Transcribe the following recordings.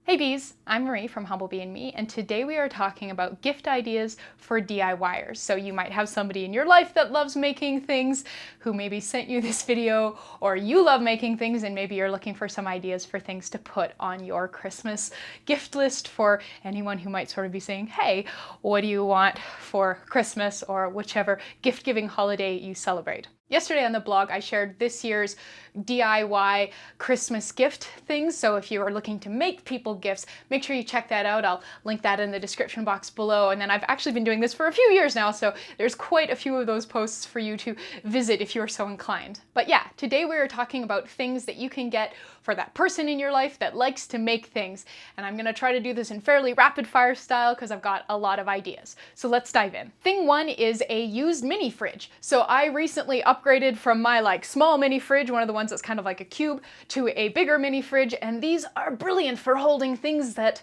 Hey bees, I'm Marie from Humblebee and Me, and today we are talking about gift ideas for DIYers. So you might have somebody in your life that loves making things who maybe sent you this video, or you love making things and maybe you're looking for some ideas for things to put on your Christmas gift list for anyone who might sort of be saying, hey, what do you want for Christmas or whichever gift-giving holiday you celebrate. Yesterday on the blog, I shared this year's DIY Christmas gift things. So if you are looking to make people gifts, make sure you check that out. I'll link that in the description box below. And then I've actually been doing this for a few years now, so there's quite a few of those posts for you to visit if you're so inclined. But yeah, today we are talking about things that you can get for that person in your life that likes to make things. And I'm gonna try to do this in fairly rapid fire style because I've got a lot of ideas. So let's dive in. Thing one is a used mini fridge. So I recently upgraded from my small mini fridge, one of the ones that's kind of like a cube, to a bigger mini fridge, and these are brilliant for holding things that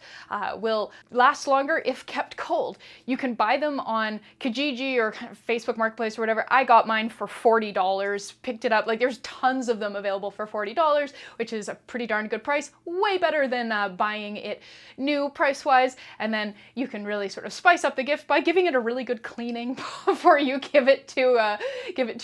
will last longer if kept cold. You can buy them on Kijiji or kind of Facebook Marketplace or whatever. I got mine for $40, picked it up, there's tons of them available for $40, which is a pretty darn good price, way better than buying it new price-wise, and then you can really sort of spice up the gift by giving it a really good cleaning before you give it to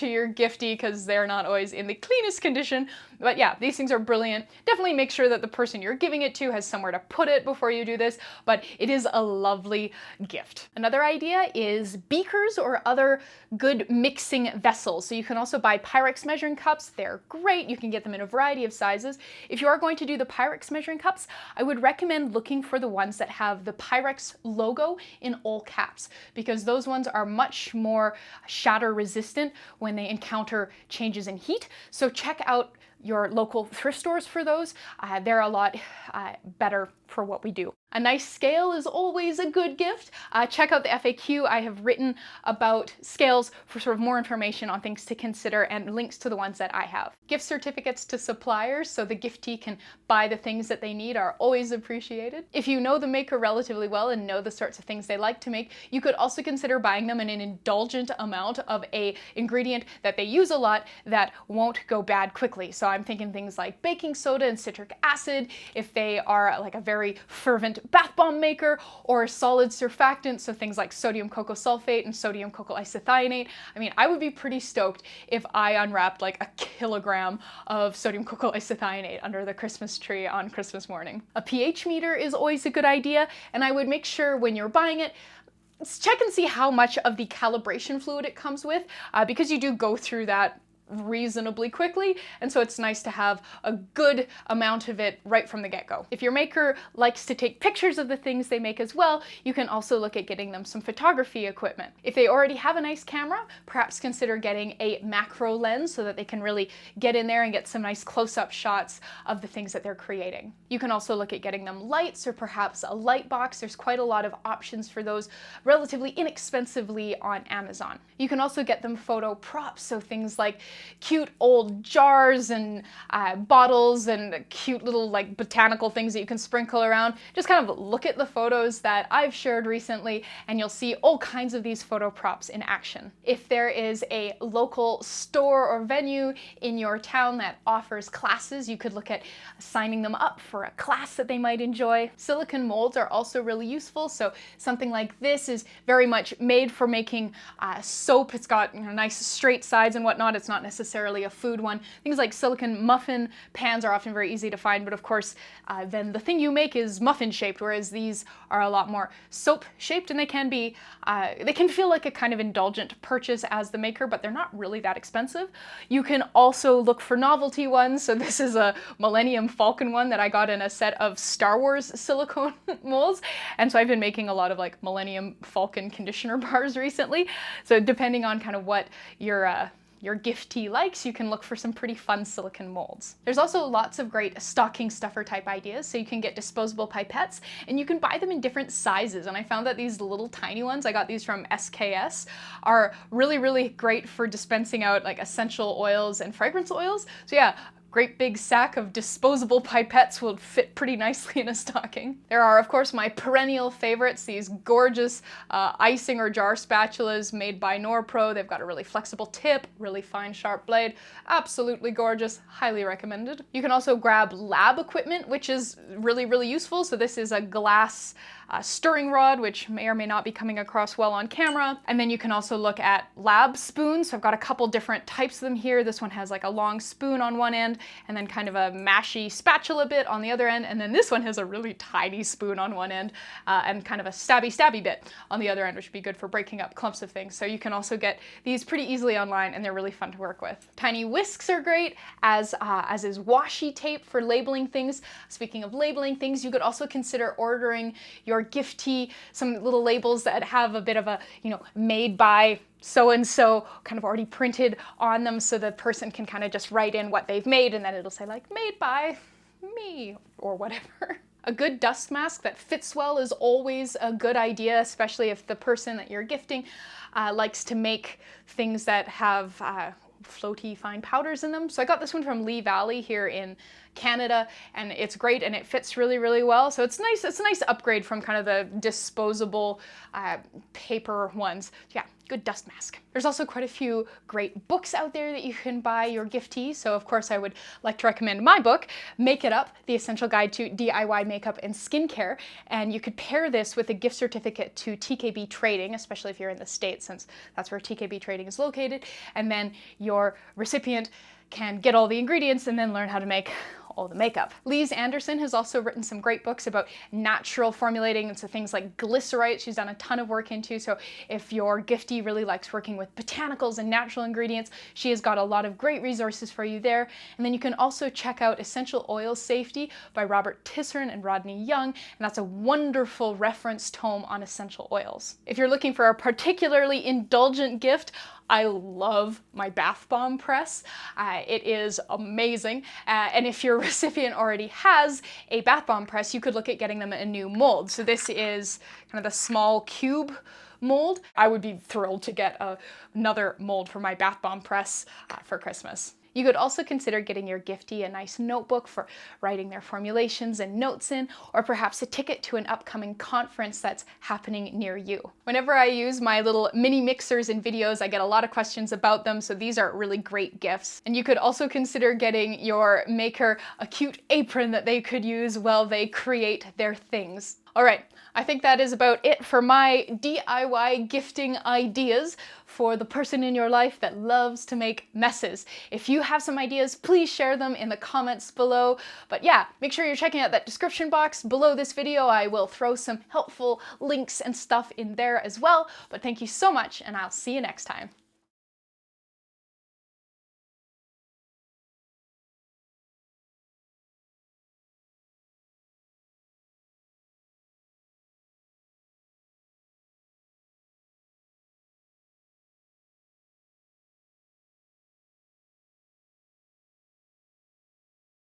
your giftie, because they're not always in the cleanest condition. But yeah, these things are brilliant. Definitely make sure that the person you're giving it to has somewhere to put it before you do this, but it is a lovely gift. Another idea is beakers or other good mixing vessels. So you can also buy Pyrex measuring cups. They're great. You can get them in a variety of sizes. If you are going to do the Pyrex measuring cups, I would recommend looking for the ones that have the Pyrex logo in all caps, because those ones are much more shatter resistant when they encounter changes in heat. So check out your local thrift stores for those. They're a lot better for what we do. A nice scale is always a good gift. Check out the FAQ. I have written about scales for sort of more information on things to consider and links to the ones that I have. Gift certificates to suppliers so the giftee can buy the things that they need are always appreciated. If you know the maker relatively well and know the sorts of things they like to make, you could also consider buying them in an indulgent amount of a ingredient that they use a lot that won't go bad quickly. So I'm thinking things like baking soda and citric acid, if they are like a very fervent bath bomb maker, or solid surfactants, so things like sodium cocoa sulfate and sodium cocoa isethionate. I mean, I would be pretty stoked if I unwrapped like a kilogram of sodium cocoa isethionate under the Christmas tree on Christmas morning. A pH meter is always a good idea, and I would make sure when you're buying it, check and see how much of the calibration fluid it comes with, because you do go through that reasonably quickly, and so it's nice to have a good amount of it right from the get-go. If your maker likes to take pictures of the things they make as well, you can also look at getting them some photography equipment. If they already have a nice camera, perhaps consider getting a macro lens so that they can really get in there and get some nice close-up shots of the things that they're creating. You can also look at getting them lights or perhaps a light box. There's quite a lot of options for those relatively inexpensively on Amazon. You can also get them photo props, so things like cute old jars and bottles and cute little botanical things that you can sprinkle around. Just kind of look at the photos that I've shared recently and you'll see all kinds of these photo props in action. If there is a local store or venue in your town that offers classes, you could look at signing them up for a class that they might enjoy. Silicone molds are also really useful. So something like this is very much made for making soap. It's got nice straight sides and whatnot. It's not necessarily a food one. Things like silicone muffin pans are often very easy to find, but of course then the thing you make is muffin shaped, whereas these are a lot more soap shaped, and they can feel like a kind of indulgent purchase as the maker, but they're not really that expensive. You can also look for novelty ones. So this is a Millennium Falcon one that I got in a set of Star Wars silicone molds, and so I've been making a lot of Millennium Falcon conditioner bars recently. So depending on kind of what your giftee likes, you can look for some pretty fun silicone molds. There's also lots of great stocking stuffer type ideas. So you can get disposable pipettes, and you can buy them in different sizes. And I found that these little tiny ones, I got these from SKS, are really, really great for dispensing out essential oils and fragrance oils. So yeah, great big sack of disposable pipettes will fit pretty nicely in a stocking. There are, of course, my perennial favorites, these gorgeous icing or jar spatulas made by StrobePro. They've got a really flexible tip, really fine sharp blade, absolutely gorgeous, highly recommended. You can also grab lab equipment, which is really, really useful. So this is a glass stirring rod, which may or may not be coming across well on camera. And then you can also look at lab spoons. So I've got a couple different types of them here. This one has like a long spoon on one end and then kind of a mashy spatula bit on the other end. And then this one has a really tiny spoon on one end and kind of a stabby bit on the other end, which would be good for breaking up clumps of things. So you can also get these pretty easily online and they're really fun to work with. Tiny whisks are great, as is washi tape for labeling things. Speaking of labeling things, you could also consider ordering your giftee some little labels that have a bit of a, made by so-and-so kind of already printed on them, so the person can kind of just write in what they've made and then it'll say like, made by me or whatever. A good dust mask that fits well is always a good idea, especially if the person that you're gifting likes to make things that have floaty fine powders in them. So I got this one from Lee Valley here in Canada, and it's great and it fits really, really well. So it's nice. It's a nice upgrade from kind of the disposable paper ones. Yeah, good dust mask. There's also quite a few great books out there that you can buy your giftee. So of course I would like to recommend my book, Make It Up, The Essential Guide to DIY Makeup and Skincare. And you could pair this with a gift certificate to TKB Trading, especially if you're in the States, since that's where TKB Trading is located. And then your recipient can get all the ingredients and then learn how to make all the makeup. Lise Anderson has also written some great books about natural formulating, and so things like glycerite she's done a ton of work into. So if your giftee really likes working with botanicals and natural ingredients, she has got a lot of great resources for you there. And then you can also check out Essential Oil Safety by Robert Tissern and Rodney Young, and that's a wonderful reference tome on essential oils. If you're looking for a particularly indulgent gift, I love my bath bomb press. It is amazing. And if your recipient already has a bath bomb press, you could look at getting them a new mold. So this is kind of the small cube mold. I would be thrilled to get another mold for my bath bomb press for Christmas. You could also consider getting your giftee a nice notebook for writing their formulations and notes in, or perhaps a ticket to an upcoming conference that's happening near you. Whenever I use my little mini mixers in videos, I get a lot of questions about them, so these are really great gifts. And you could also consider getting your maker a cute apron that they could use while they create their things. All right, I think that is about it for my DIY gifting ideas for the person in your life that loves to make messes. If you have some ideas, please share them in the comments below. But yeah, make sure you're checking out that description box below this video. I will throw some helpful links and stuff in there as well. But thank you so much, and I'll see you next time.